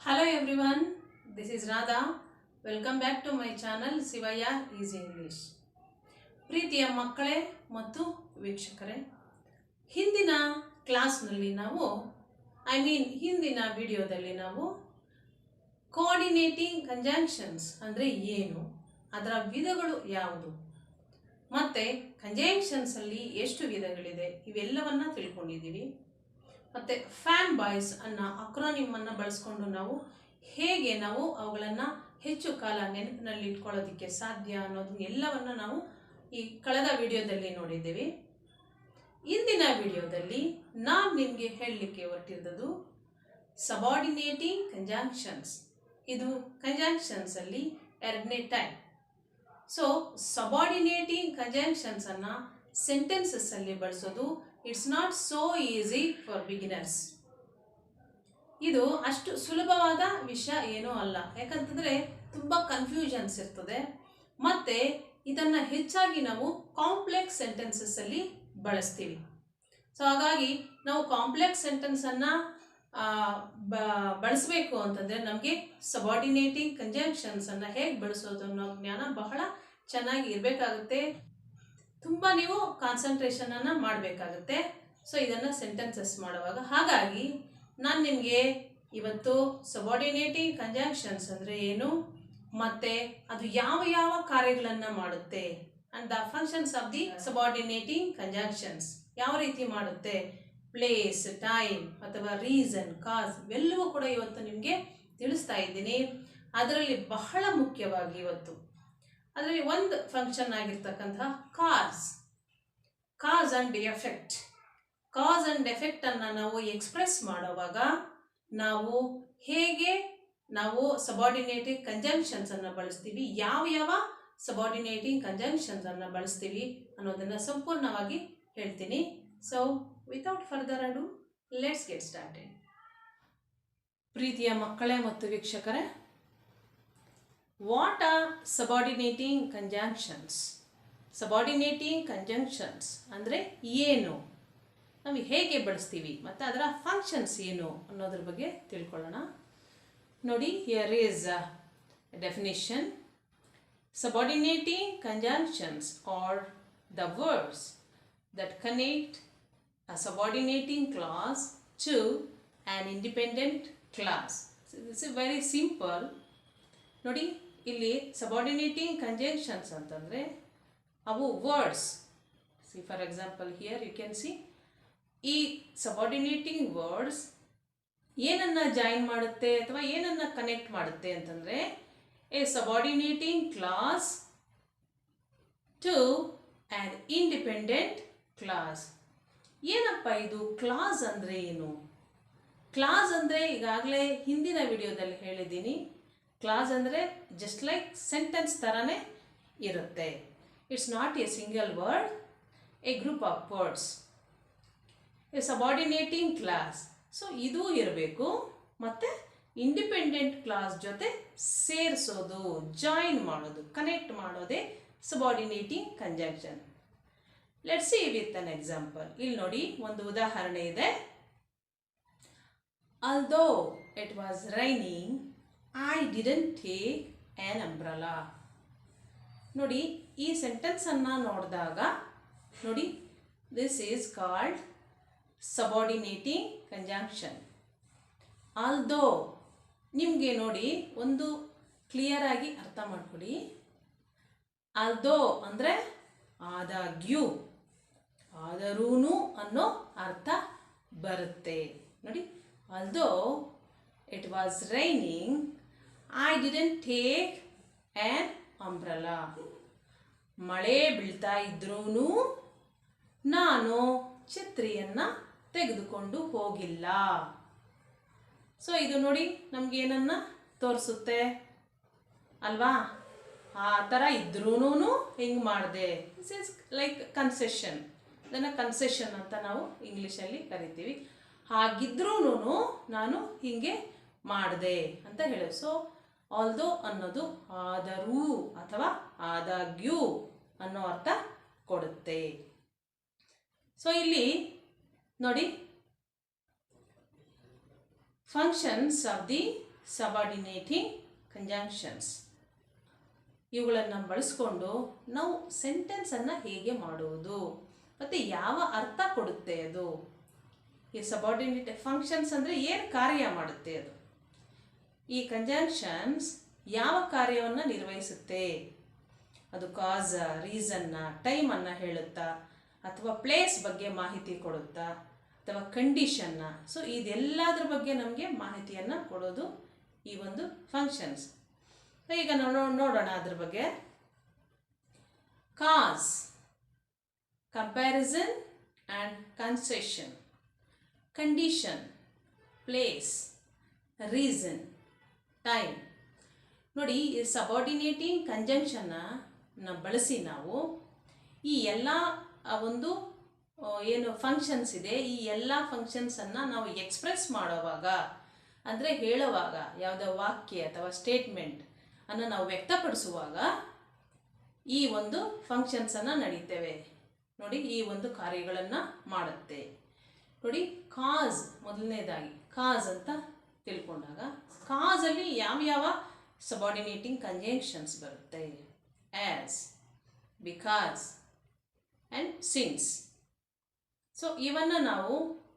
Hello everyone, this is Radha. Welcome back to my channel Sivaya is English. ಪ್ರೀತಿಯ ಮಕ್ಕಳೇ ಮತ್ತು ವೀಕ್ಷಕರೇ, ಹಿಂದಿನ ಕ್ಲಾಸ್ನಲ್ಲಿ ನಾವು ಹಿಂದಿನ ವಿಡಿಯೋದಲ್ಲಿ ನಾವು ಕೋಆರ್ಡಿನೇಟಿಂಗ್ ಕಂಜಂಕ್ಷನ್ಸ್ ಅಂದರೆ ಏನು, ಅದರ ವಿಧಗಳು ಯಾವುದು ಮತ್ತು ಕಂಜಂಕ್ಷನ್ಸಲ್ಲಿ ಎಷ್ಟು ವಿಧಗಳಿದೆ ಇವೆಲ್ಲವನ್ನ ತಿಳ್ಕೊಂಡಿದ್ದೀವಿ. ಮತ್ತು ಫ್ಯಾನ್ ಬಾಯ್ಸ್ ಅನ್ನೋ ಅಕ್ರೋನಿಮನ್ನು ಬಳಸ್ಕೊಂಡು ನಾವು ಹೇಗೆ ಅವುಗಳನ್ನು ಹೆಚ್ಚು ಕಾಲ ನೆನಪಿನಲ್ಲಿ ಇಟ್ಕೊಳ್ಳೋದಕ್ಕೆ ಸಾಧ್ಯ ಅನ್ನೋದು ಎಲ್ಲವನ್ನು ನಾವು ಈ ಕಳೆದ ವಿಡಿಯೋದಲ್ಲಿ ನೋಡಿದ್ದೀವಿ. ಇಂದಿನ ವಿಡಿಯೋದಲ್ಲಿ ನಾನು ನಿಮಗೆ ಹೇಳಲಿಕ್ಕೆ ಹೊರಟಿರೋದು ಸಬಾರ್ಡಿನೇಟಿಂಗ್ ಕಂಜಂಕ್ಷನ್ಸ್. ಇದು ಕಂಜಂಕ್ಷನ್ಸಲ್ಲಿ ಎರಡನೇ ಟೈಪ್. ಸೊ ಸಬಾರ್ಡಿನೇಟಿಂಗ್ ಕಂಜಂಕ್ಷನ್ಸನ್ನು ಸೆಂಟೆನ್ಸಸ್ಸಲ್ಲಿ ಬಳಸೋದು it's not so easy for beginners. ಇದು ಅಷ್ಟು ಸುಲಭವಾದ ವಿಷಯ ಏನೂ ಅಲ್ಲ, ಯಾಕಂತಂದರೆ ತುಂಬ ಕನ್ಫ್ಯೂಷನ್ಸ್ ಇರ್ತದೆ. ಮತ್ತು ಇದನ್ನು ಹೆಚ್ಚಾಗಿ ನಾವು ಕಾಂಪ್ಲೆಕ್ಸ್ ಸೆಂಟೆನ್ಸಸ್ಸಲ್ಲಿ ಬಳಸ್ತೀವಿ. ಸೊ ಹಾಗಾಗಿ ನಾವು ಕಾಂಪ್ಲೆಕ್ಸ್ ಸೆಂಟೆನ್ಸನ್ನು ಬಳಸಬೇಕು ಅಂತಂದರೆ ನಮಗೆ ಸಬಾರ್ಡಿನೇಟಿಂಗ್ ಕಂಜಂಕ್ಷನ್ಸನ್ನು ಹೇಗೆ ಬಳಸೋದು ಅನ್ನೋ ಜ್ಞಾನ ಬಹಳ ಚೆನ್ನಾಗಿ ಇರಬೇಕಾಗುತ್ತೆ. ತುಂಬ ನೀವು ಕಾನ್ಸಂಟ್ರೇಷನನ್ನು ಮಾಡಬೇಕಾಗುತ್ತೆ. ಸೊ ಇದನ್ನು ಸೆಂಟೆನ್ಸಸ್ ಮಾಡುವಾಗ. ಹಾಗಾಗಿ ನಾನು ನಿಮಗೆ ಇವತ್ತು ಸಬಾರ್ಡಿನೇಟಿಂಗ್ ಕಂಜಂಕ್ಷನ್ಸ್ ಅಂದರೆ ಏನು ಮತ್ತು ಅದು ಯಾವ ಯಾವ ಕಾರ್ಯಗಳನ್ನು ಮಾಡುತ್ತೆ and the functions of the subordinating conjunctions ಯಾವ ರೀತಿ ಮಾಡುತ್ತೆ, ಪ್ಲೇಸ್, ಟೈಮ್ ಅಥವಾ ರೀಸನ್, ಕಾಸ್ ಇವೆಲ್ಲವೂ ಕೂಡ ಇವತ್ತು ನಿಮಗೆ ತಿಳಿಸ್ತಾ ಇದ್ದೀನಿ. ಅದರಲ್ಲಿ ಬಹಳ ಮುಖ್ಯವಾಗಿ ಇವತ್ತು ಅದರಲ್ಲಿ ಒಂದು ಫಂಕ್ಷನ್ ಆಗಿರ್ತಕ್ಕಂತಹ cause and effect. Cause and ಎಫೆಕ್ಟನ್ನು ನಾವು ಎಕ್ಸ್ಪ್ರೆಸ್ ಮಾಡುವಾಗ ಹೇಗೆ ನಾವು ಸಬಾರ್ಡಿನೇಟಿಂಗ್ ಕಂಜಂಕ್ಷನ್ಸನ್ನು ಬಳಸ್ತೀವಿ, ಯಾವ ಸಬಾರ್ಡಿನೇಟಿಂಗ್ ಕಂಜಂಕ್ಷನ್ಸನ್ನು ಬಳಸ್ತೀವಿ ಅನ್ನೋದನ್ನು ಸಂಪೂರ್ಣವಾಗಿ ಹೇಳ್ತೀನಿ. So without further ado let's get started. ಪ್ರೀತಿಯ ಮಕ್ಕಳೇ ಮತ್ತು ವೀಕ್ಷಕರೇ, what are subordinating conjunctions? Subordinating conjunctions ಅಂದರೆ ಏನು, ನಾವು ಹೇಗೆ ಬಳಸ್ತೀವಿ ಮತ್ತು ಅದರ ಫಂಕ್ಷನ್ಸ್ ಏನು ಅನ್ನೋದ್ರ ಬಗ್ಗೆ ತಿಳ್ಕೊಳ್ಳೋಣ. ನೋಡಿ, here is a definition. Subordinating conjunctions are the words that connect a subordinating clause to an independent clause. So this is very simple. ನೋಡಿ, ಇಲ್ಲಿ ಸಬಾರ್ಡಿನೇಟಿಂಗ್ ಕಂಜಂಕ್ಷನ್ಸ್ ಅಂತಂದರೆ ಅವು words. See for example here you can see ಈ subordinating words ಏನನ್ನು join ಮಾಡುತ್ತೆ ಅಥವಾ ಏನನ್ನು connect ಮಾಡುತ್ತೆ ಅಂತಂದರೆ a subordinating clause to an independent clause. ಏನಪ್ಪ ಇದು ಕ್ಲಾಸ್ ಅಂದರೆ ಏನು? ಕ್ಲಾಸ್ ಅಂದರೆ ಈಗಾಗಲೇ ಹಿಂದಿನ ವಿಡಿಯೋದಲ್ಲಿ ಹೇಳಿದ್ದೀನಿ. ಕ್ಲಾಸ್ ಅಂದರೆ ಜಸ್ಟ್ ಲೈಕ್ ಸೆಂಟೆನ್ಸ್ ಥರನೇ ಇರುತ್ತೆ. It's not a single word, a group of words, a subordinating clause. So ಇದು ಇರಬೇಕು ಮತ್ತು ಇಂಡಿಪೆಂಡೆಂಟ್ ಕ್ಲಾಸ್ ಜೊತೆ ಸೇರಿಸೋದು, ಜಾಯಿನ್ ಮಾಡೋದು, ಕನೆಕ್ಟ್ ಮಾಡೋದೇ subordinating conjunction. Let's see with an example. ಇಲ್ಲಿ ನೋಡಿ, ಒಂದು ಉದಾಹರಣೆ ಇದೆ. Although it was raining I didn't take an umbrella. ನೋಡಿ, ಈ ಸೆಂಟೆನ್ಸನ್ನು ನೋಡಿದಾಗ ನೋಡಿ, this is called subordinating conjunction. Although ನಿಮಗೆ ನೋಡಿ ಒಂದು ಕ್ಲಿಯರಾಗಿ ಅರ್ಥ ಮಾಡ್ಕೊಳ್ಳಿ. ಆಲ್ದೋ ಅಂದರೆ ಆದಾಗ್ಯೂ, ಆದರೂ ಅನ್ನೋ ಅರ್ಥ ಬರುತ್ತೆ. ನೋಡಿ, although it was raining I didn't take an umbrella. ಮಳೆ ಬೀಳ್ತಾ ಇದ್ರೂ ನಾನು ಛತ್ರಿಯನ್ನು ತೆಗೆದುಕೊಂಡು ಹೋಗಿಲ್ಲ. ಸೊ ಇದು ನೋಡಿ ನಮಗೇನನ್ನು ತೋರಿಸುತ್ತೆ ಅಲ್ವಾ? ಆ ಥರ ಇದ್ರೂ ಹಿಂಗೆ ಮಾಡಿದೆ. This is like concession. ಇದನ್ನು ಕನ್ಸೆಷನ್ ಅಂತ ನಾವು ಇಂಗ್ಲೀಷಲ್ಲಿ ಕರಿತೀವಿ. ಹಾಗಿದ್ರೂ ನಾನು ಹೀಗೆ ಮಾಡಿದೆ ಅಂತ ಹೇಳಿ. ಸೊ ಆಲ್ದೋ ಅನ್ನೋದು ಆದರೂ ಅಥವಾ ಆದಾಗ್ಯೂ ಅನ್ನೋ ಅರ್ಥ ಕೊಡುತ್ತೆ. ಸೊ ಇಲ್ಲಿ ನೋಡಿ, functions of the ಸಬಾರ್ಡಿನೇಟಿಂಗ್ ಕಂಜಂಕ್ಷನ್ಸ್. ಇವುಗಳನ್ನು ಬಳಸ್ಕೊಂಡು ನಾವು ಸೆಂಟೆನ್ಸನ್ನು ಹೇಗೆ ಮಾಡುವುದು ಮತ್ತು ಯಾವ ಅರ್ಥ ಕೊಡುತ್ತೆ ಅದು. ಈ ಸಬಾರ್ಡಿನೇಟ್ ಫಂಕ್ಷನ್ಸ್ ಅಂದರೆ ಏನು ಕಾರ್ಯ ಮಾಡುತ್ತೆ ಅದು. ಈ ಕಂಜಂಕ್ಷನ್ಸ್ ಯಾವ ಕಾರ್ಯವನ್ನು ನಿರ್ವಹಿಸುತ್ತೆ, ಅದು ಕಾಸ್, ರೀಸನ್ನ, ಟೈಮನ್ನು ಹೇಳುತ್ತಾ, ಅಥವಾ ಪ್ಲೇಸ್ ಬಗ್ಗೆ ಮಾಹಿತಿ ಕೊಡುತ್ತಾ, ಅಥವಾ ಕಂಡೀಷನ್ನ. ಸೊ ಇದೆಲ್ಲದ್ರ ಬಗ್ಗೆ ನಮಗೆ ಮಾಹಿತಿಯನ್ನು ಕೊಡೋದು ಈ ಒಂದು ಫಂಕ್ಷನ್ಸ್. ಈಗ ನಾವು ನೋಡೋಣ ಅದ್ರ ಬಗ್ಗೆ. Cause, comparison and concession. Condition, place, reason, time. ನೋಡಿ, ಈ ಸಬಾರ್ಡಿನೇಟಿಂಗ್ ಕಂಜಂಕ್ಷನ್ನ ಬಳಸಿ ನಾವು ಈ ಎಲ್ಲ ಒಂದು ಏನು ಫಂಕ್ಷನ್ಸ್ ಇದೆ, ಈ ಎಲ್ಲ ಫಂಕ್ಷನ್ಸನ್ನು ನಾವು ಎಕ್ಸ್ಪ್ರೆಸ್ ಮಾಡೋವಾಗ, ಅಂದರೆ ಹೇಳುವಾಗ, ಯಾವುದೋ ವಾಕ್ಯ ಅಥವಾ ಸ್ಟೇಟ್ಮೆಂಟ್ ಅನ್ನು ನಾವು ವ್ಯಕ್ತಪಡಿಸುವಾಗ ಈ ಒಂದು ಫಂಕ್ಷನ್ಸನ್ನು ನಡೀತೇವೆ. ನೋಡಿ, ಈ ಒಂದು ಕಾರ್ಯಗಳನ್ನು ಮಾಡುತ್ತೆ. ನೋಡಿ, ಕಾಸ್ ಮೊದಲನೇದಾಗಿ ಕಾಸ್ ಅಂತ ತಿಳ್ಕೊಂಡಾಗ, ಕಾಸಲ್ಲಿ ಯಾವ್ಯಾವ ಸಬಾರ್ಡಿನೇಟಿಂಗ್ ಕಂಜಂಕ್ಷನ್ಸ್ ಬರುತ್ತೆ. As, because and since. So ಇವನ್ನು ನಾವು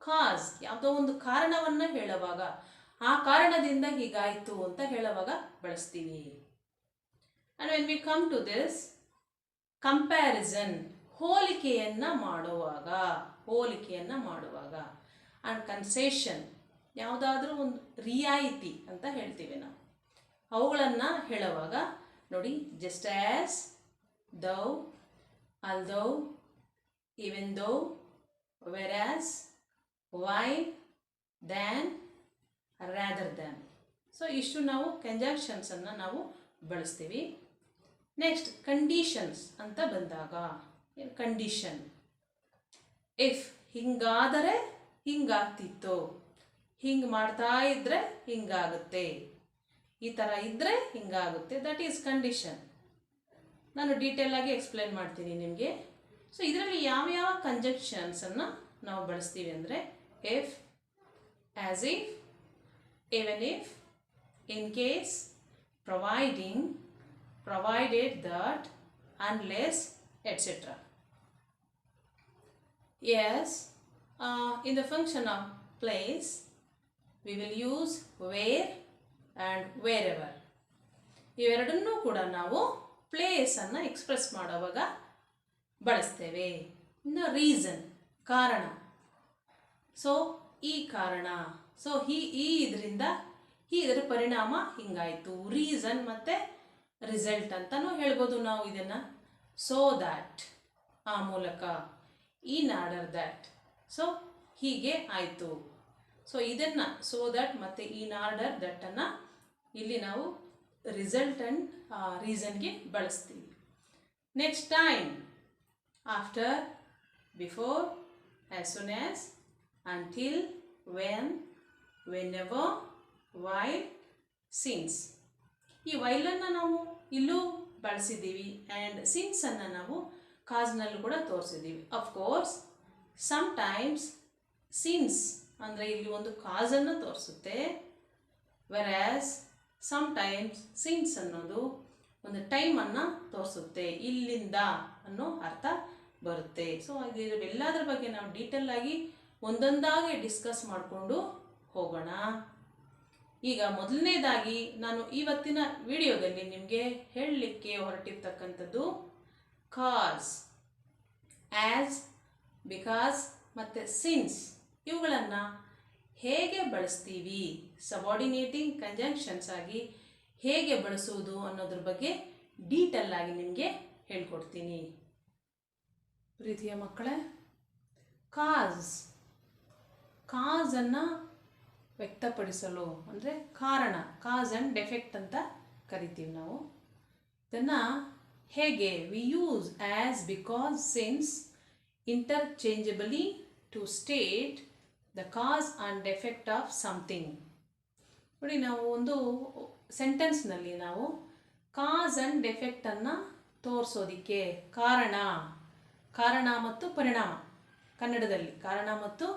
ಕಾಸ್, ಯಾವುದೋ ಒಂದು ಕಾರಣವನ್ನು ಹೇಳುವಾಗ, ಆ ಕಾರಣದಿಂದ ಹೀಗಾಯಿತು ಅಂತ ಹೇಳುವಾಗ ಬಳಸ್ತೀವಿ. And when we come to this comparison, ಹೋಲಿಕೆಯನ್ನು ಮಾಡುವಾಗ ಆ್ಯಂಡ್ ಕನ್ಸೆಷನ್, ಯಾವುದಾದ್ರೂ ಒಂದು ರಿಯಾಯಿತಿ ಅಂತ ಹೇಳ್ತೀವಿ ನಾವು, ಅವುಗಳನ್ನು ಹೇಳುವಾಗ ನೋಡಿ, just as, though, although, even though, whereas, while, than, rather than. So ಇಷ್ಟು ನಾವು ಕಂಜಂಕ್ಷನ್ಸನ್ನು ನಾವು ಬಳಸ್ತೀವಿ. ನೆಕ್ಸ್ಟ್ ಕಂಡೀಷನ್ಸ್ ಅಂತ ಬಂದಾಗ, ಕಂಡೀಷನ್, ಇಫ್ ಹಿಂಗಾದರೆ ಹಿಂಗಾಗ್ತಿತ್ತು, ಹಿಂಗೆ ಮಾಡ್ತಾ ಇದ್ದರೆ ಹಿಂಗಾಗುತ್ತೆ, ಈ ಥರ ಇದ್ದರೆ ಹಿಂಗಾಗುತ್ತೆ, ದಟ್ ಈಸ್ ಕಂಡೀಷನ್. ನಾನು ಡೀಟೇಲಾಗಿ ಎಕ್ಸ್ಪ್ಲೇನ್ ಮಾಡ್ತೀನಿ ನಿಮಗೆ. ಸೊ ಇದರಲ್ಲಿ ಯಾವ್ಯಾವ ಕಂಜಂಕ್ಷನ್ಸನ್ನು ನಾವು ಬಳಸ್ತೀವಿ ಅಂದರೆ, if, as if, even if, in case, providing, provided that, unless, etc. Yes, in the function of place, we will use where and wherever. ಇವೆರಡನ್ನೂ ಕೂಡ ನಾವು ಪ್ಲೇಸನ್ನು ಎಕ್ಸ್ಪ್ರೆಸ್ ಮಾಡುವಾಗ ಬಳಸ್ತೇವೆ. ಇನ್ನು ರೀಸನ್, ಕಾರಣ. ಸೊ ಈ ಕಾರಣ, ಸೊ ಇದರಿಂದ ಇದರ ಪರಿಣಾಮ ಹಿಂಗಾಯಿತು, ರೀಸನ್ ಮತ್ತು ರಿಸಲ್ಟ್ ಅಂತಲೂ ಹೇಳ್ಬೋದು ನಾವು ಇದನ್ನು. ಸೊ ದ್ಯಾಟ್, ಆ ಮೂಲಕ, ಇನ್ ಆರ್ಡರ್ ದ್ಯಾಟ್, ಸೊ ಹೀಗೆ ಆಯಿತು. ಸೊ ಇದನ್ನು ಸೊ ದ್ಯಾಟ್ ಮತ್ತು ಇನ್ ಆರ್ಡರ್ ದಟ್ಟನ್ನು ಇಲ್ಲಿ ನಾವು ರಿಸಲ್ಟ್ ಆ್ಯಂಡ್ ರೀಸನ್ಗೆ ಬಳಸ್ತೀವಿ. Next time, after, before, as soon as, until, when, whenever, while, since. ಈ ವೈಲನ್ನು ನಾವು ಇಲ್ಲೂ ಬಳಸಿದ್ದೀವಿ ಆ್ಯಂಡ್ ಸಿನ್ಸನ್ನು ನಾವು ಕಾಸ್ನಲ್ಲೂ ಕೂಡ ತೋರಿಸಿದ್ದೀವಿ. ಅಫ್ಕೋರ್ಸ್ ಸಮ್ಟೈಮ್ಸ್ ಸಿನ್ಸ್ ಅಂದರೆ ಇಲ್ಲಿ ಒಂದು ಕಾಸನ್ನು ತೋರಿಸುತ್ತೆ, ವೆರಾಸ್ ಸಮ್ಟೈಮ್ಸ್ ಸಿನ್ಸ್ ಅನ್ನೋದು ಒಂದು ಟೈಮನ್ನು ತೋರಿಸುತ್ತೆ, ಇಲ್ಲಿಂದ ಅನ್ನೋ ಅರ್ಥ ಬರುತ್ತೆ. ಸೊ ಎಲ್ಲದರ ಬಗ್ಗೆ ನಾವು ಡೀಟೇಲಾಗಿ ಒಂದೊಂದಾಗಿ ಡಿಸ್ಕಸ್ ಮಾಡಿಕೊಂಡು ಹೋಗೋಣ. ಈಗ ಮೊದಲನೇದಾಗಿ ನಾನು ಇವತ್ತಿನ ವಿಡಿಯೋದಲ್ಲಿ ನಿಮಗೆ ಹೇಳಲಿಕ್ಕೆ ಹೊರಟಿರ್ತಕ್ಕಂಥದ್ದು ಕಾಸ್, ಆ್ಯಸ್, ಬಿಕಾಸ್ ಮತ್ತು ಸಿನ್ಸ್ ಇವುಗಳನ್ನು ಹೇಗೆ ಬಳಸ್ತೀವಿ, ಸಬಾರ್ಡಿನೇಟಿಂಗ್ ಕಂಜಂಕ್ಷನ್ಸ್ ಆಗಿ ಹೇಗೆ ಬಳಸುವುದು ಅನ್ನೋದ್ರ ಬಗ್ಗೆ ಡೀಟೇಲಾಗಿ ನಿಮಗೆ ಹೇಳ್ಕೊಡ್ತೀನಿ. ಪ್ರೀತಿಯ ಮಕ್ಕಳೇ, ಕಾಸನ್ನು ವ್ಯಕ್ತಪಡಿಸಲು ಅಂದರೆ ಕಾರಣ, ಕಾಸ್ ಆ್ಯಂಡ್ ಡೆಫೆಕ್ಟ್ ಅಂತ ಕರಿತೀವಿ ನಾವು. ಇದನ್ನು ಹೇಗೆ we use as, because, since interchangeably to state the cause and effect of something. ನೋಡಿ, ನಾವು ಒಂದು ಸೆಂಟೆನ್ಸ್ನಲ್ಲಿ ನಾವು ಕಾಸ್ ಆ್ಯಂಡ್ ಡೆಫೆಕ್ಟನ್ನು ತೋರಿಸೋದಕ್ಕೆ ಕಾರಣ ಮತ್ತು ಪರಿಣಾಮ, ಕನ್ನಡದಲ್ಲಿ ಕಾರಣ ಮತ್ತು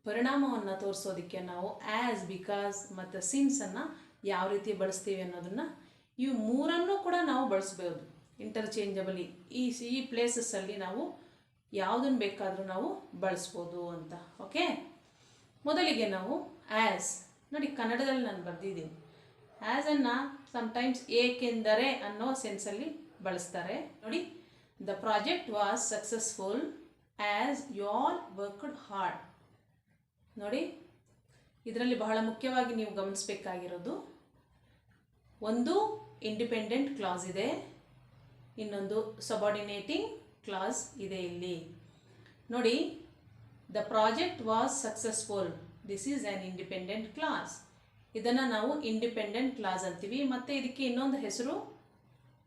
ಪರಿಣಾಮವನ್ನು ತೋರಿಸೋದಕ್ಕೆ ನಾವು ಆ್ಯಸ್, ಬಿಕಾಸ್ ಮತ್ತು ಸಿನ್ಸನ್ನು ಯಾವ ರೀತಿ ಬಳಸ್ತೀವಿ ಅನ್ನೋದನ್ನು ಇವು ಮೂರನ್ನು ಕೂಡ ನಾವು ಬಳಸ್ಬೋದು ಇಂಟರ್ಚೇಂಜಬಲಿ. ಈ ಪ್ಲೇಸಸ್ಸಲ್ಲಿ ನಾವು ಯಾವುದನ್ನು ಬೇಕಾದರೂ ನಾವು ಬಳಸ್ಬೋದು ಅಂತ. ಓಕೆ, ಮೊದಲಿಗೆ ನಾವು ಆ್ಯಸ್ ನೋಡಿ, ಕನ್ನಡದಲ್ಲಿ ನಾನು ಬರೆದಿದ್ದೀನಿ. ಆ್ಯಸನ್ನು ಸಮ್ಟೈಮ್ಸ್ ಏಕೆಂದರೆ ಅನ್ನೋ ಸೆನ್ಸಲ್ಲಿ ಬಳಸ್ತಾರೆ. ನೋಡಿ, the project was successful as you all worked hard. ನೋಡಿ, ಇದರಲ್ಲಿ ಬಹಳ ಮುಖ್ಯವಾಗಿ ನೀವು ಗಮನಿಸಬೇಕಾಗಿರೋದು, ಒಂದು ಇಂಡಿಪೆಂಡೆಂಟ್ ಕ್ಲಾಸ್ ಇದೆ, ಇನ್ನೊಂದು ಸಬಾರ್ಡಿನೇಟಿಂಗ್ ಕ್ಲಾಸ್ ಇದೆ ಇಲ್ಲಿ. ನೋಡಿ, the project was successful, this is an independent class. ಇದನ್ನು ನಾವು ಇಂಡಿಪೆಂಡೆಂಟ್ ಕ್ಲಾಸ್ ಅಂತೀವಿ. ಮತ್ತು ಇದಕ್ಕೆ ಇನ್ನೊಂದು ಹೆಸರು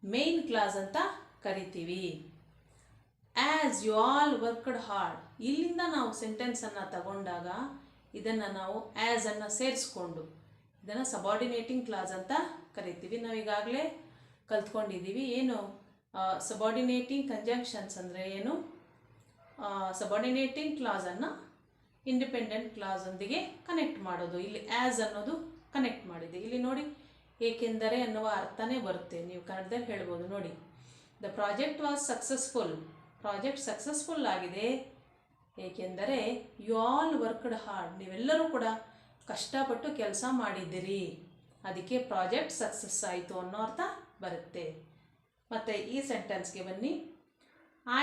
ಮೇನ್ ಕ್ಲಾಸ್ ಅಂತ ಕರಿತೀವಿ. As you all worked hard, ಇಲ್ಲಿಂದ ನಾವು ಸೆಂಟೆನ್ಸನ್ನು ತಗೊಂಡಾಗ ಇದನ್ನು ನಾವು ಆ್ಯಸನ್ನು ಸೇರಿಸ್ಕೊಂಡು ಇದನ್ನು ಸಬಾರ್ಡಿನೇಟಿಂಗ್ ಕ್ಲಾಸ್ ಅಂತ ಕರಿತೀವಿ. ನಾವು ಈಗಾಗಲೇ ಕಲ್ತ್ಕೊಂಡಿದ್ದೀವಿ ಏನು ಸಬಾರ್ಡಿನೇಟಿಂಗ್ ಕಂಜಂಕ್ಷನ್ಸ್ ಅಂದರೆ ಏನು. ಸಬಾರ್ಡಿನೇಟಿಂಗ್ ಕ್ಲಾಸನ್ನು ಇಂಡಿಪೆಂಡೆಂಟ್ ಕ್ಲಾಸೊಂದಿಗೆ ಕನೆಕ್ಟ್ ಮಾಡೋದು. ಇಲ್ಲಿ ಆ್ಯಸ್ ಅನ್ನೋದು ಕನೆಕ್ಟ್ ಮಾಡಿದೆ. ಇಲ್ಲಿ ನೋಡಿ, ಏಕೆಂದರೆ ಅನ್ನುವ ಅರ್ಥನೇ ಬರುತ್ತೆ. ನೀವು ಕನ್ನಡದಲ್ಲಿ ಹೇಳ್ಬೋದು. ನೋಡಿ, the project was successful, project successful ಆಗಿದೆ ಏಕೆಂದರೆ ಯು ಆಲ್ ವರ್ಕ್ಡ್ ಹಾರ್ಡ್, ನೀವೆಲ್ಲರೂ ಕೂಡ ಕಷ್ಟಪಟ್ಟು ಕೆಲಸ ಮಾಡಿದ್ದೀರಿ, ಅದಕ್ಕೆ ಪ್ರಾಜೆಕ್ಟ್ ಸಕ್ಸಸ್ ಆಯಿತು ಅನ್ನೋ ಅರ್ಥ ಬರುತ್ತೆ. ಮತ್ತು ಈ ಸೆಂಟೆನ್ಸ್ಗೆ ಬನ್ನಿ.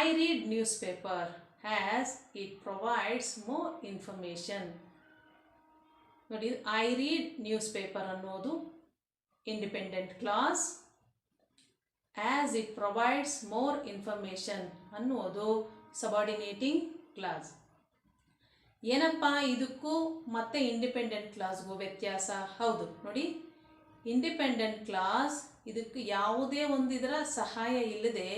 I read news paper as it provides more information. ನೋಡಿ, ಐ ರೀಡ್ ನ್ಯೂಸ್ ಪೇಪರ್ ಅನ್ನೋದು independent class, as it provides more information ಅನ್ನೋದು ಸಬಾರ್ಡಿನೇಟಿಂಗ್ ಕ್ಲಾಸ್. ಏನಪ್ಪ ಇದಕ್ಕೂ ಮತ್ತು ಇಂಡಿಪೆಂಡೆಂಟ್ ಕ್ಲಾಸ್ಗೂ ವ್ಯತ್ಯಾಸ? ಹೌದು, ನೋಡಿ, ಇಂಡಿಪೆಂಡೆಂಟ್ ಕ್ಲಾಸ್ ಇದಕ್ಕೆ ಯಾವುದೇ ಒಂದು ಇದರ ಸಹಾಯ ಇಲ್ಲದೆ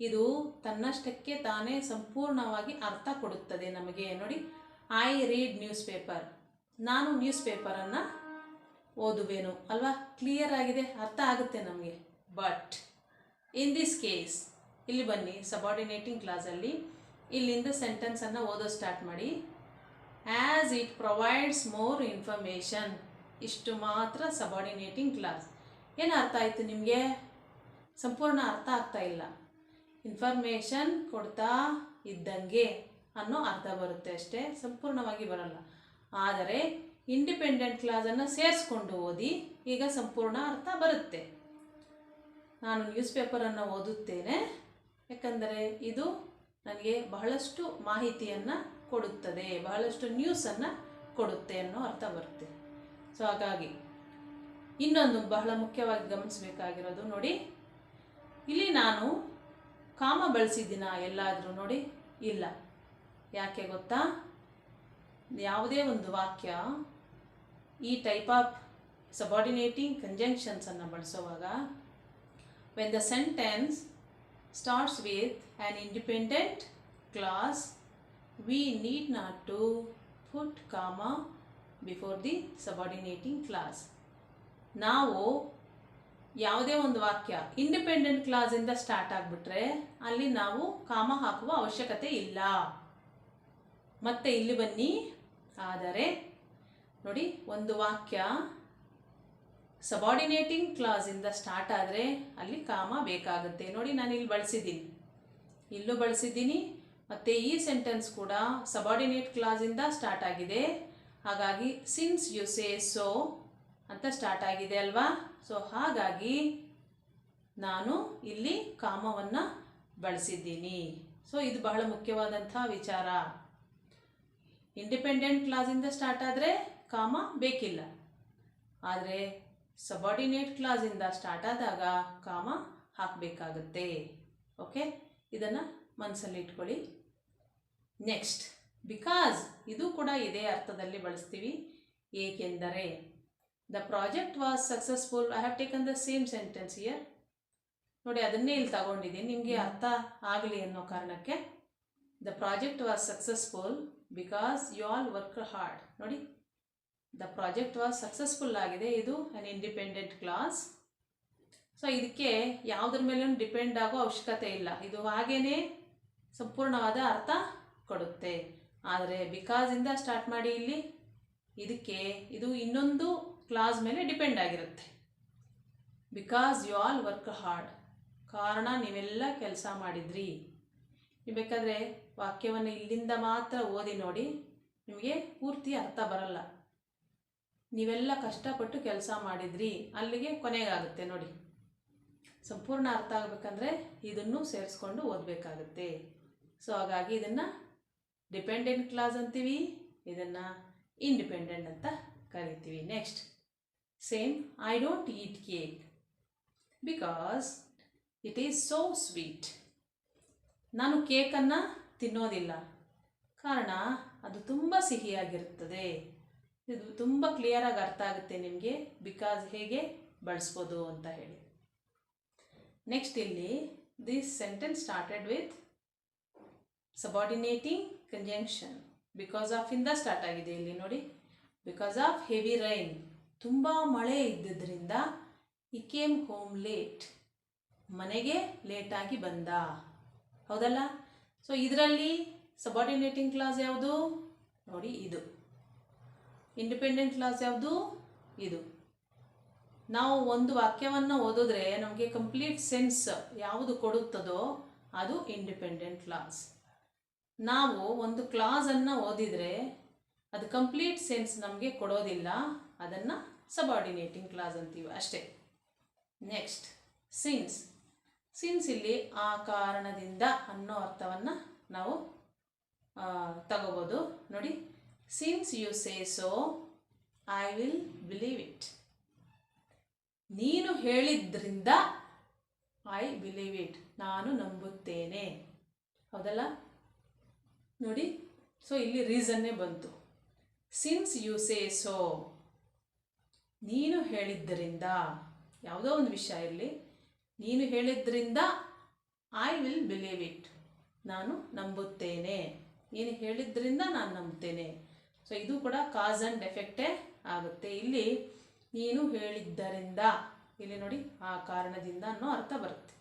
ಇದು ತನ್ನಷ್ಟಕ್ಕೆ ತಾನೇ ಸಂಪೂರ್ಣವಾಗಿ ಅರ್ಥ ಕೊಡುತ್ತದೆ ನಮಗೆ. ನೋಡಿ, ಐ ರೀಡ್ ನ್ಯೂಸ್ ಪೇಪರ್, ನಾನು ನ್ಯೂಸ್ ಪೇಪರನ್ನು ಓದುವೇನು ಅಲ್ವಾ, ಕ್ಲಿಯರ್ ಆಗಿದೆ, ಅರ್ಥ ಆಗುತ್ತೆ ನಮಗೆ. ಬಟ್ ಇನ್ ದಿಸ್ ಕೇಸ್ ಇಲ್ಲಿ ಬನ್ನಿ, ಸಬಾರ್ಡಿನೇಟಿಂಗ್ ಕ್ಲಾಸಲ್ಲಿ ಇಲ್ಲಿಂದ ಸೆಂಟೆನ್ಸನ್ನು ಓದೋ ಸ್ಟಾರ್ಟ್ ಮಾಡಿ. As it provides more information, ಇಷ್ಟು ಮಾತ್ರ ಸಬಾರ್ಡಿನೇಟಿಂಗ್ ಕ್ಲಾಸ್. ಏನು ಅರ್ಥ ಆಯಿತು ನಿಮಗೆ? ಸಂಪೂರ್ಣ ಅರ್ಥ ಆಗ್ತಾ ಇಲ್ಲ. ಇನ್ಫಾರ್ಮೇಷನ್ ಕೊಡ್ತಾ ಇದ್ದಂಗೆ ಅನ್ನೋ ಅರ್ಥ ಬರುತ್ತೆ ಅಷ್ಟೇ, ಸಂಪೂರ್ಣವಾಗಿ ಬರಲ್ಲ. ಆದರೆ ಇಂಡಿಪೆಂಡೆಂಟ್ ಕ್ಲಾಸನ್ನು ಸೇರಿಸ್ಕೊಂಡು ಓದಿ ಈಗ ಸಂಪೂರ್ಣ ಅರ್ಥ ಬರುತ್ತೆ. ನಾನು ನ್ಯೂಸ್ ಪೇಪರನ್ನು ಓದುತ್ತೇನೆ ಯಾಕಂದರೆ ಇದು ನನಗೆ ಬಹಳಷ್ಟು ಮಾಹಿತಿಯನ್ನು ಕೊಡುತ್ತದೆ, ಬಹಳಷ್ಟು ನ್ಯೂಸನ್ನು ಕೊಡುತ್ತೆ ಅನ್ನೋ ಅರ್ಥ ಬರುತ್ತೆ. ಸೊ ಹಾಗಾಗಿ ಇನ್ನೊಂದು ಬಹಳ ಮುಖ್ಯವಾಗಿ ಗಮನಿಸಬೇಕಾಗಿರೋದು, ನೋಡಿ, ಇಲ್ಲಿ ನಾನು ಕಾಮ ಬಳಸಿದ್ದೀನ ಎಲ್ಲಾದರೂ? ನೋಡಿ, ಇಲ್ಲ. ಯಾಕೆ ಗೊತ್ತಾ? ಯಾವುದೇ ಒಂದು ವಾಕ್ಯ ಈ ಟೈಪ್ ಆಫ್ ಸಬಾರ್ಡಿನೇಟಿಂಗ್ ಕಂಜಂಕ್ಷನ್ಸನ್ನು ಬಳಸುವಾಗ when the sentence starts with an independent clause, we need not to put comma before the subordinating clause. ನಾವು ಯಾವುದೇ ಒಂದು ವಾಕ್ಯ ಇಂಡಿಪೆಂಡೆಂಟ್ ಕ್ಲಾಸಿಂದ ಸ್ಟಾರ್ಟ್ ಆಗಿಬಿಟ್ರೆ ಅಲ್ಲಿ ನಾವು ಕಾಮ ಹಾಕುವ ಅವಶ್ಯಕತೆ ಇಲ್ಲ. ಮತ್ತೆ ಇಲ್ಲಿ ಬನ್ನಿ. ಆದರೆ ನೋಡಿ, ಒಂದು ವಾಕ್ಯ ಸಬಾರ್ಡಿನೇಟಿಂಗ್ ಕ್ಲಾಸಿಂದ ಸ್ಟಾರ್ಟ್ ಆದರೆ ಅಲ್ಲಿ ಕಾಮ ಬೇಕಾಗುತ್ತೆ. ನೋಡಿ, ನಾನು ಇಲ್ಲಿ ಬಳಸಿದ್ದೀನಿ, ಇಲ್ಲೂ ಬಳಸಿದ್ದೀನಿ, ಮತ್ತು ಈ ಸೆಂಟೆನ್ಸ್ ಕೂಡ ಸಬಾರ್ಡಿನೇಟ್ ಕ್ಲಾಸಿಂದ ಸ್ಟಾರ್ಟ್ ಆಗಿದೆ. ಹಾಗಾಗಿ ಸಿನ್ಸ್ ಯು ಸೇ ಸೋ ಅಂತ ಸ್ಟಾರ್ಟ್ ಆಗಿದೆ ಅಲ್ವಾ. ಸೊ ಹಾಗಾಗಿ ನಾನು ಇಲ್ಲಿ ಕಾಮವನ್ನು ಬಳಸಿದ್ದೀನಿ. ಸೊ ಇದು ಬಹಳ ಮುಖ್ಯವಾದಂಥ ವಿಚಾರ. ಇಂಡಿಪೆಂಡೆಂಟ್ ಕ್ಲಾಸಿಂದ ಸ್ಟಾರ್ಟ್ ಆದರೆ ಕಾಮ ಬೇಕಿಲ್ಲ, ಆದರೆ ಸಬಾರ್ಡಿನೇಟ್ ಕ್ಲಾಸಿಂದ ಸ್ಟಾರ್ಟ್ ಆದಾಗ ಕಾಮ ಹಾಕಬೇಕಾಗುತ್ತೆ. ಓಕೆ, ಇದನ್ನು ಮನಸ್ಸಲ್ಲಿ ಇಟ್ಕೊಳ್ಳಿ. ನೆಕ್ಸ್ಟ್, ಬಿಕಾಸ್, ಇದು ಕೂಡ ಇದೇ ಅರ್ಥದಲ್ಲಿ ಬಳಸ್ತೀವಿ. ಏಕೆಂದರೆ the project was successful, I have taken the same sentence here. ನೋಡಿ, ಅದನ್ನೇ ಇಲ್ಲಿ ತಗೊಂಡಿದ್ದೀನಿ ನಿಮಗೆ ಅರ್ಥ ಆಗಲಿ ಅನ್ನೋ ಕಾರಣಕ್ಕೆ. The project was successful because you all work hard. ನೋಡಿ, ದ ಪ್ರಾಜೆಕ್ಟ್ ವಾಸ್ ಸಕ್ಸಸ್ಫುಲ್ ಆಗಿದೆ, ಇದು ಆನ್ ಇಂಡಿಪೆಂಡೆಂಟ್ ಕ್ಲಾಸ್. ಸೊ ಇದಕ್ಕೆ ಯಾವುದ್ರ ಮೇಲೂ ಡಿಪೆಂಡ್ ಆಗೋ ಅವಶ್ಯಕತೆ ಇಲ್ಲ, ಇದು ಹಾಗೇ ಸಂಪೂರ್ಣವಾದ ಅರ್ಥ ಕೊಡುತ್ತೆ. ಆದರೆ ಬಿಕಾಸಿಂದ ಸ್ಟಾರ್ಟ್ ಮಾಡಿ ಇಲ್ಲಿ ಇದಕ್ಕೆ ಇದು ಇನ್ನೊಂದು ಕ್ಲಾಸ್ ಮೇಲೆ ಡಿಪೆಂಡ್ ಆಗಿರುತ್ತೆ. Because you all work hard, ಕಾರಣ ನೀವೆಲ್ಲ ಕೆಲಸ ಮಾಡಿದ್ರಿ. ನೀವು ಬೇಕಾದರೆ ವಾಕ್ಯವನ್ನು ಇಲ್ಲಿಂದ ಮಾತ್ರ ಓದಿ ನೋಡಿ, ನಿಮಗೆ ಪೂರ್ತಿ ಅರ್ಥ ಬರಲ್ಲ. ನೀವೆಲ್ಲ ಕಷ್ಟಪಟ್ಟು ಕೆಲಸ ಮಾಡಿದ್ರಿ ಅಲ್ಲಿಗೆ ಕೊನೆಗಾಗುತ್ತೆ ನೋಡಿ. ಸಂಪೂರ್ಣ ಅರ್ಥ ಆಗಬೇಕಂದ್ರೆ ಇದನ್ನು ಸೇರಿಸ್ಕೊಂಡು ಓದಬೇಕಾಗುತ್ತೆ. ಸೊ ಹಾಗಾಗಿ ಇದನ್ನು ಡಿಪೆಂಡೆಂಟ್ ಕ್ಲಾಸ್ ಅಂತೀವಿ, ಇದನ್ನು ಇಂಡಿಪೆಂಡೆಂಟ್ ಅಂತ ಕರಿತೀವಿ. Next same, I don't heat cake because it is so sweet. ನಾನು ಕೇಕನ್ನು ತಿನ್ನೋದಿಲ್ಲ, ಕಾರಣ ಅದು ತುಂಬ ಸಿಹಿಯಾಗಿರುತ್ತದೆ. ಇದು ತುಂಬ ಕ್ಲಿಯರಾಗಿ ಅರ್ಥ ಆಗುತ್ತೆ ನಿಮಗೆ ಬಿಕಾಸ್ ಹೇಗೆ ಬಳಸ್ಬೋದು ಅಂತ ಹೇಳಿ. ನೆಕ್ಸ್ಟ್ ಇಲ್ಲಿ this sentence started with subordinating conjunction. Because of ಇಂದ ಸ್ಟಾರ್ಟ್ ಆಗಿದೆ ಇಲ್ಲಿ ನೋಡಿ. ಬಿಕಾಸ್ ಆಫ್ ಹೆವಿ ರೈನ್, ತುಂಬ ಮಳೆ ಇದ್ದಿದ್ದರಿಂದ ಈ ಕೇಮ್ ಹೋಮ್ ಲೇಟ್, ಮನೆಗೆ ಲೇಟಾಗಿ ಬಂದ. ಹೌದಲ್ಲ? ಸೊ ಇದರಲ್ಲಿ ಸಬಾರ್ಡಿನೇಟಿಂಗ್ ಕ್ಲಾಸ್ ಯಾವುದು ನೋಡಿ, ಇದು. ಇಂಡಿಪೆಂಡೆಂಟ್ ಕ್ಲಾಸ್ ಯಾವುದು? ಇದು. ನಾವು ಒಂದು ವಾಕ್ಯವನ್ನು ಓದಿದ್ರೆ ನಮಗೆ ಕಂಪ್ಲೀಟ್ ಸೆನ್ಸ್ ಯಾವುದು ಕೊಡುತ್ತದೋ ಅದು ಇಂಡಿಪೆಂಡೆಂಟ್ ಕ್ಲಾಸ್. ನಾವು ಒಂದು ಕ್ಲಾಸನ್ನು ಓದಿದರೆ ಅದು ಕಂಪ್ಲೀಟ್ ಸೆನ್ಸ್ ನಮಗೆ ಕೊಡೋದಿಲ್ಲ, ಅದನ್ನು ಸಬಾರ್ಡಿನೇಟಿಂಗ್ ಕ್ಲಾಸ್ ಅಂತೀವಿ ಅಷ್ಟೇ. Next since. ಸಿನ್ಸ್ ಇಲ್ಲಿ ಆ ಕಾರಣದಿಂದ ಅನ್ನೋ ಅರ್ಥವನ್ನು ನಾವು ತಗೋಬೋದು ನೋಡಿ. Since you say so I will believe it. ನೀನು ಹೇಳಿದ್ರಿಂದ ಐ ಬಿಲೀವ್ ಇಟ್, ನಾನು ನಂಬುತ್ತೇನೆ. ಹೌದಲ್ಲ ನೋಡಿ. ಸೊ ಇಲ್ಲಿ ರೀಸನ್ನೇ ಬಂತು. ಸಿನ್ಸ್ ಯು ಸೇ ಸೋ, ನೀನು ಹೇಳಿದ್ದರಿಂದ, ಯಾವುದೋ ಒಂದು ವಿಷಯ ಇರಲಿ, ನೀನು ಹೇಳಿದ್ರಿಂದ ಐ ವಿಲ್ ಬಿಲೀವ್ ಇಟ್, ನಾನು ನಂಬುತ್ತೇನೆ. ನೀನು ಹೇಳಿದ್ರಿಂದ ನಾನು ನಂಬುತ್ತೇನೆ. ಸೊ ಇದು ಕೂಡ ಕಾಸ್ ಆ್ಯಂಡ್ ಎಫೆಕ್ಟೇ ಆಗುತ್ತೆ. ಇಲ್ಲಿ ನೀನು ಹೇಳಿದ್ದರಿಂದ, ಇಲ್ಲಿ ನೋಡಿ ಆ ಕಾರಣದಿಂದ ಅನ್ನೋ ಅರ್ಥ ಬರುತ್ತೆ.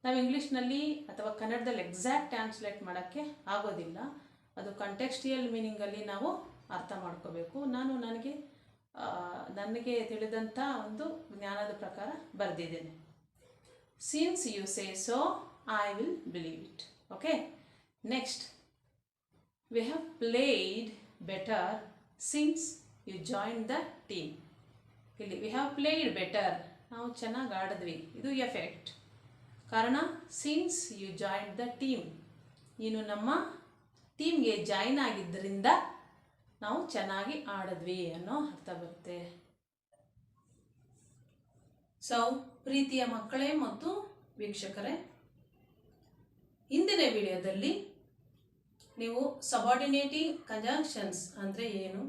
ನಾವು ಇಂಗ್ಲೀಷ್ನಲ್ಲಿ ಅಥವಾ ಕನ್ನಡದಲ್ಲಿ ಎಕ್ಸಾಕ್ಟ್ ಟ್ರಾನ್ಸ್ಲೇಟ್ ಮಾಡೋಕ್ಕೆ ಆಗೋದಿಲ್ಲ, ಅದು ಕಂಟೆಕ್ಸ್ಟಿಯಲ್ ಮೀನಿಂಗಲ್ಲಿ ನಾವು ಅರ್ಥ ಮಾಡ್ಕೋಬೇಕು. ನಾನು ನನಗೆ ತಿಳಿದಂಥ ಒಂದು ಜ್ಞಾನದ ಪ್ರಕಾರ ಬರೆದಿದ್ದೇನೆ. Since you say so I will believe it. Okay, next we have played better since you join the team. ಇಲ್ಲಿ ವಿ ಹ್ಯಾವ್ ಪ್ಲೇಡ್ ಬೆಟರ್, ನಾವು ಚೆನ್ನಾಗಿ ಆಡಿದ್ವಿ, ಇದು ಎಫೆಕ್ಟ್. ಕಾರಣ since you join the team, ನೀನು ನಮ್ಮ ಟೀಮ್ಗೆ ಜಾಯಿನ್ ಆಗಿದ್ದರಿಂದ ನಾವು ಚೆನ್ನಾಗಿ ಆಡಿದ್ವಿ ಅನ್ನೋ ಅರ್ಥ ಬರುತ್ತೆ. ಸೊ ಪ್ರೀತಿಯ ಮಕ್ಕಳೇ ಮತ್ತು ವೀಕ್ಷಕರೇ, ಇಂದಿನ ವಿಡಿಯೋದಲ್ಲಿ ನೀವು ಸಬಾರ್ಡಿನೇಟಿಂಗ್ ಕಂಜಂಕ್ಷನ್ಸ್ ಅಂದರೆ ಏನು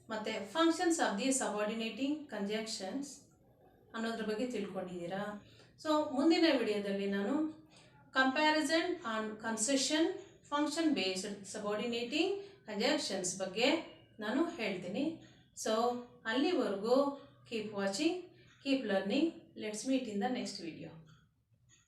ಮತ್ತು functions of the subordinating conjunctions ಅನ್ನೋದ್ರ ಬಗ್ಗೆ ತಿಳ್ಕೊಂಡಿದ್ದೀರಾ. ಸೊ ಮುಂದಿನ ವಿಡಿಯೋದಲ್ಲಿ ನಾನು comparison on concession function based subordinating conjunctions ಬಗ್ಗೆ ನಾನು ಹೇಳ್ತೀನಿ. ಸೊ ಅಲ್ಲಿವರೆಗೂ keep watching, keep learning. Let's meet in the next video.